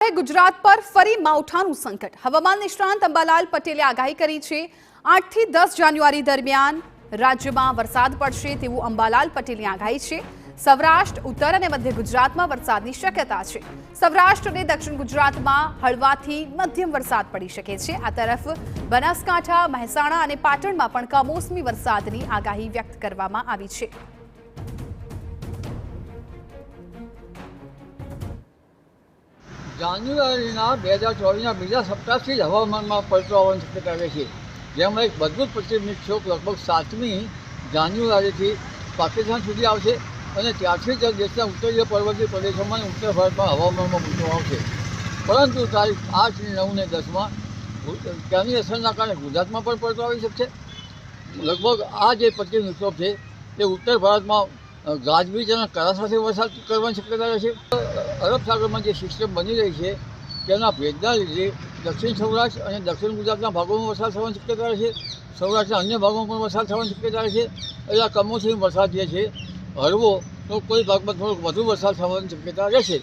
હવે ગુજરાત પર ફરી માવઠાનું સંકટ। હવામાન નિષ્ણાંત અંબાલાલ પટેલે આગાહી કરી છે। 8 થી 10 જાન્યુઆરી દરમિયાન રાજ્યમાં વરસાદ પડશે તેવું અંબાલાલ પટેલની આગાહી છે। સૌરાષ્ટ્ર, ઉત્તર અને મધ્ય ગુજરાતમાં વરસાદની શક્યતા છે। સૌરાષ્ટ્ર અને દક્ષિણ ગુજરાતમાં હળવાથી મધ્યમ વરસાદ પડી શકે છે। આ તરફ બનાસકાંઠા, મહેસાણા અને પાટણમાં પણ કમોસમી વરસાદની આગાહી વ્યક્ત કરવામાં આવી છે। જાન્યુઆરીના 2024ના બીજા સપ્તાહથી જ હવામાનમાં પલટો આવવાની શક્યતા રહે છે, જેમાં એક મજબૂત પશ્ચિમ વિક્ષોભ લગભગ 7મી જાન્યુઆરીથી પાકિસ્તાન સુધી આવશે અને ત્યારથી જ દેશના ઉત્તરીય પર્વતીય પ્રદેશોમાં અને ઉત્તર ભારતમાં હવામાનમાં પલટો આવશે। પરંતુ તારીખ 8, 9 અને 10માં ત્યાંની અસરના કારણે ગુજરાતમાં પણ પલટો આવી શકશે। લગભગ આ જે પશ્ચિમ વિક્ષોભ છે તે ઉત્તર ભારતમાં ગાજવીજ અને કરા સાથે વરસાદ કરવાની શક્યતા રહેશે। અરબ સાગરમાં જે સિસ્ટમ બની રહી છે તેના ભેજના લીધે દક્ષિણ સૌરાષ્ટ્ર અને દક્ષિણ ગુજરાતના ભાગોમાં વરસાદ થવાની શક્યતા રહેશે। સૌરાષ્ટ્રના અન્ય ભાગોમાં પણ વરસાદ થવાની શક્યતા રહેશે। એટલે આ કમોસમી વરસાદ જે છે હળવો તો કોઈ ભાગમાં થોડોક વધુ વરસાદ થવાની શક્યતા રહેશે।